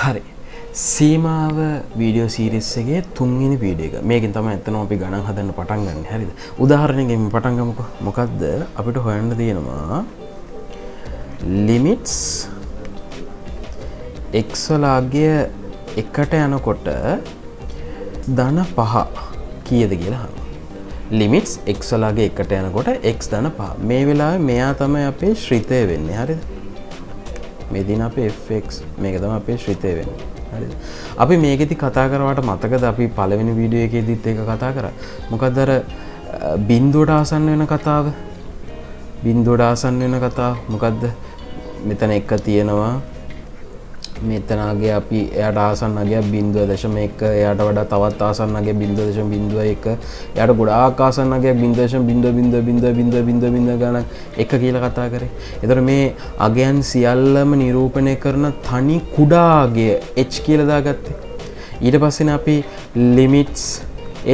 හරි. සීමාව video series එකේ 3 වෙනි වීඩියෝ එක. මේකෙන් තමයි ඇත්තටම අපි ගණන් හදන්න පටන් ගන්න. හරිද? උදාහරණයකින් පටන් ගමුකෝ. මොකද්ද? අපිට හොයන්න තියෙනවා limits x වලගේ එකට යනකොට ධන 5 කීයද කියලා අහනවා. limits x වලගේ එකට යනකොට x ධන 5. මේ වෙලාවේ මෙයා තමයි අපේ ශ්‍රිතය වෙන්නේ. හරිද? මේ දින අපේ fx මේක තමයි අපේ ශ්‍රිතය වෙන්නේ. හරිද? අපි මේකෙදි කතා කරවට මතකද අපි පළවෙනි වීඩියෝ එකේදීත් ඒක කතා කරා. මොකද අර බිඳුවට ආසන්න වෙන කතාව. බිඳුවට ආසන්න වෙන කතාව මොකද්ද? මෙතන එක තියෙනවා. මෙතනගේ අපි එයාට ආසන්න අගය 0.1 එයාට වඩා තවත් ආසන්න අගය 0.01 එයාට ගොඩාක් ආසන්න අගය 0.0000 ගණන් එක කියලා කතා කරේ. ඒතර මේ අගයන් සියල්ලම නිරූපණය කරන තනි කුඩා අගය h කියලා දාගත්තේ. ඊට පස්සේ අපි limits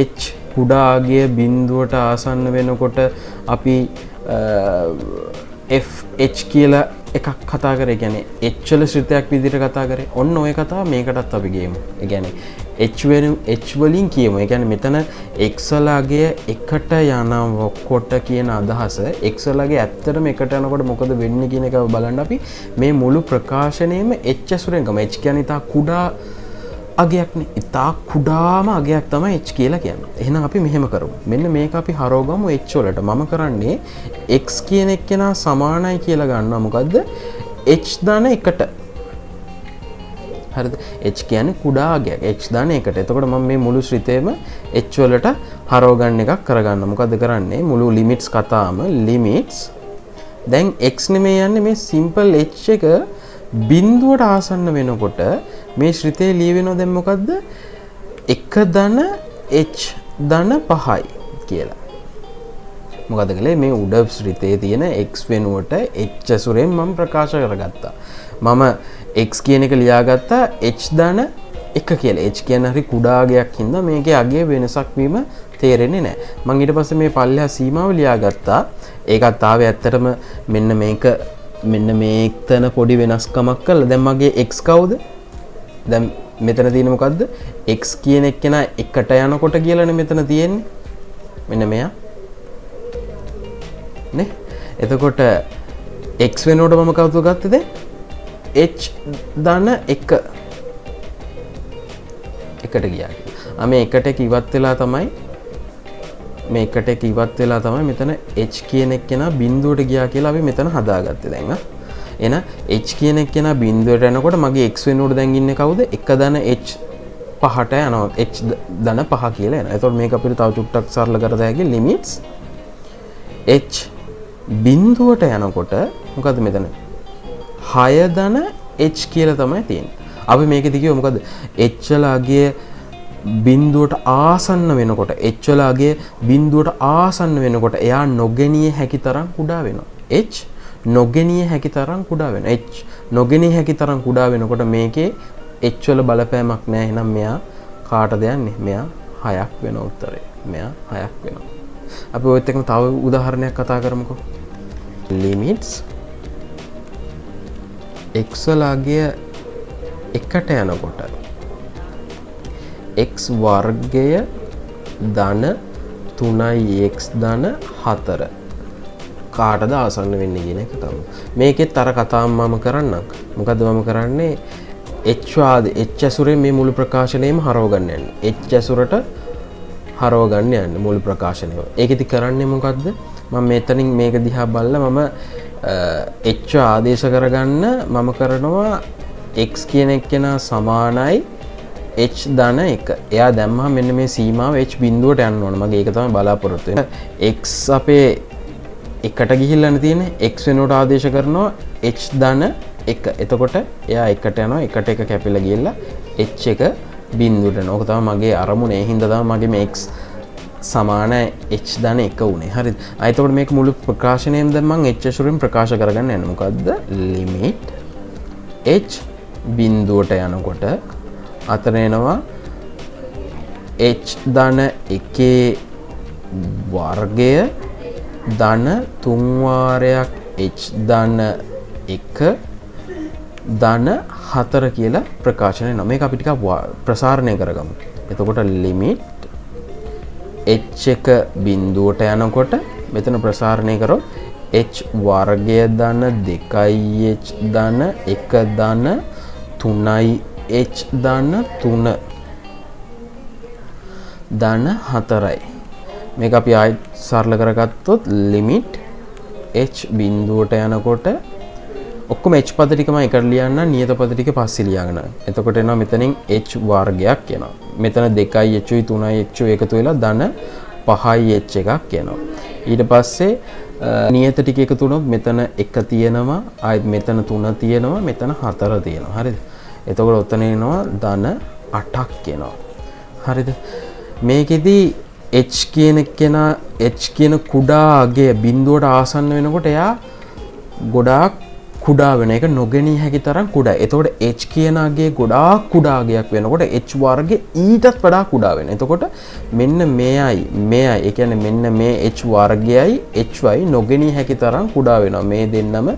h කුඩා අගය බිඳුවට ආසන්න වෙනකොට අපි f h කියලා එකක් කතා කරේ. කියන්නේ h වල ශ්‍රිතයක් විදිහට කතා කරේ. ඔන්න ඔය කතාව මේකටත් අපි ගේමු. ඒ කියන්නේ h වලින් කියමු. ඒ කියන්නේ මෙතන x වලගේ එකට යනකොට කියන අදහස x වලගේ ඇත්තටම එකට යනකොට මොකද වෙන්නේ කියන එක බලන්න අපි මේ මුළු ප්‍රකාශනයේම h ඇසුරෙන් ගම. h කියන්නේ තා කුඩා අගයක් නේ. ඉතා කුඩාම අගයක් තමයි h කියලා කියන්නේ. එහෙනම් අපි මෙහෙම කරමු. මෙන්න මේක අපි හරවගමු h වලට. මම කරන්නේ x කියන එක කෙනා සමානයි කියලා ගන්නවා. මොකද්ද? h ධන 1ට. හරිද? h කියන්නේ කුඩා අගයක්. h ධන 1ට. එතකොට මම මේ මුළු ශ්‍රිතේම h වලට හරව ගන්න එකක් කරගන්න. මොකද්ද කරන්නේ? මුළු limits කතාවම limits දැන් x නෙමෙයි යන්නේ මේ simple h එක බිඳුවට ආසන්න වෙනකොට මේ ශ්‍රිතේ ලියවෙනවා දැන් මොකද්ද? 1 ධන h ධන 5යි කියලා. මොකද කළේ මේ උඩ ශ්‍රිතේ තියෙන x වෙනුවට h ඇසුරෙන් මම ප්‍රකාශ කරගත්තා. මම x කියන එක ලියාගත්තා h ධන 1 කියලා. h කියන්නේ හරි කුඩා අගයක් හින්දා මේකේ අගයේ වෙනසක් වීම තේරෙන්නේ නැහැ. මම ඊට පස්සේ මේ පල්ලෙහා සීමාව ලියාගත්තා. ඒකත් ආවේ ඇත්තටම මෙන්න මේක මෙන්න මේකතන පොඩි වෙනස්කමක් කළා. දැන් මගේ x කවුද? දැන් මෙතන තියෙන මොකද්ද? x කියන එක නා එකට යනකොට කියලානේ මෙතන තියෙන්නේ. මෙන්න මෙයා. නේ? එතකොට x වෙනකොට මම කවුද ගත්තද? h ධන 1 එකට ගියා. මේ එකට එක ඉවත් වෙලා තමයි මේ එකට එක ඉවත් වෙලා තමයි මෙතන h කියන එක කෙනා බිඳුවට ගියා කියලා අපි මෙතන හදාගත්තේ දැන්. එහෙනම් h කියන එක කෙනා බිඳුවට යනකොට මගේ x වෙනුවට දැන් ඉන්නේ කවුද? 1 ධන h 5ට යනවා. h ධන 5 කියලා එනවා. එතකොට මේක අපිට තව චුට්ටක් සරල කරලා හැකි limits h බිඳුවට යනකොට මොකද්ද මෙතන? 6 ධන h කියලා තමයි තියෙන්නේ. අපි මේකෙදි කිව්ව මොකද්ද? h වල අගය බිඳුවට ආසන්න වෙනකොට h වල අගය බිඳුවට ආසන්න වෙනකොට එයා නොගෙනිය හැකි තරම් කුඩා වෙනවා. h නොගෙනිය හැකි තරම් කුඩා වෙනවා. h නොගෙනිය හැකි තරම් කුඩා වෙනකොට මේකේ h වල බලපෑමක් නැහැ. එහෙනම් මෙයා කාටද යන්නේ? මෙයා 6ක් වෙන උත්තරේ. මෙයා 6ක් වෙනවා. අපි ඔයත් එක්කම තව උදාහරණයක් කතා කරමුකෝ. limits x වල අගය එකට යනකොට x වර්ගය ධන 3යි x ධන 4 කාටද ආසන්න වෙන්නේ කියන එක තමයි. මේකෙත් අර කතාව මම කරන්නම්. මොකද්ද මම කරන්නේ? h ඇසුරෙන් මේ මුළු ප්‍රකාශනයම හරව ගන්න යන්නේ. h ඇසුරට හරව ගන්න යන්නේ මුළු ප්‍රකාශනයම. ඒකෙදි කරන්නේ මොකද්ද? මම මෙතනින් මේක දිහා බලලා මම h ආදේශ කරගන්න මම කරනවා x කියන එක කෙනා සමානයි h ධන 1. එයා දැම්මහම මෙන්න මේ සීමාව h බිඳුවට යන්න ඕන. මගේ ඒක තමයි බලාපොරොත්තු වෙන්නේ. x අපේ එකට ගිහිල්ලානේ තියෙන්නේ. x වෙනුවට ආදේශ කරනවා h ධන 1. එතකොට එයා එකට යනවා. එකට එක කැපිලා ගිහිල්ලා h එක බිඳුවට යනවා. ඕක තමයි මගේ අරමුණ. ඒ හින්දා තමයි මගේ මේ x සමානයි h ධන 1 උනේ. හරිද? එතකොට මේක මුළු ප්‍රකාශනයෙන් දැන් මම h ඇසුරෙන් ප්‍රකාශ කරගන්න යන්නේ. මොකද්ද? limit h බිඳුවට යනකොට අතන එනවා h ධන 1 වර්ගය ධන 3 වාරයක් h ධන 1 ධන 4 කියලා ප්‍රකාශනය වෙනවා. මේක අපි ටිකක් ප්‍රසාරණය කරගමු. එතකොට ලිමිට් h එක බිඳුවට යනකොට මෙතන ප්‍රසාරණය කරොත් h වර්ගය ධන 2h ධන 1 ධන 3h ධන 3 ධන 4යි. මේක අපි ආයෙත් සරල කරගත්තොත් ලිමිට් h බිඳුවට යනකොට ඔක්කොම h පද ටිකම එකට ලියන්න නියත පද ටික පස්සේ ලියන්න. එතකොට එනවා මෙතනින් h වර්ගයක් එනවා. මෙතන 2i h උයි 3i h උයි එකතු වෙලා ධන 5i h එකක් එනවා. ඊට පස්සේ නියත ටික එකතු වුණොත් මෙතන 1 තියෙනවා, ආයෙත් මෙතන 3 තියෙනවා, මෙතන 4 තියෙනවා. හරිද? එතකොට ඔතන එනවා ධන 8ක් එනවා. හරිද? මේකෙදි h කියන කෙනා h කියන කුඩා අගය බිඳුවට ආසන්න වෙනකොට එයා ගොඩාක් කුඩා වෙන එක නොගෙනී හැකි තරම් කුඩා. එතකොට h කියන අගය ගොඩාක් කුඩා අගයක් වෙනකොට h වර්ගය ඊටත් වඩා කුඩා වෙනවා. එතකොට මෙන්න මෙයයි ඒ කියන්නේ මෙන්න මේ h වර්ගයයි hy නොගෙනී හැකි තරම් කුඩා වෙනවා. මේ දෙන්නම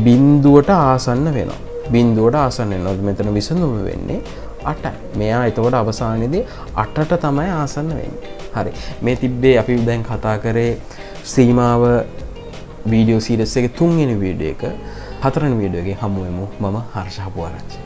බිඳුවට ආසන්න වෙනවා. බිඳුවට ආසන්න වෙනවා. මෙතන විසඳුම වෙන්නේ 8යි. මෙයා එතකොට අවසානයේදී 8ට තමයි ආසන්න වෙන්නේ. හරි. මේ තිබ්බේ අපි දැන් කතා කරේ සීමාව වීඩියෝ සීරීස් එකේ 3 වෙනි වීඩියෝ එක. 4 වෙනි වීඩියෝ එකේ හමු වෙමු. මම හර්ෂ හපුආරච්චි.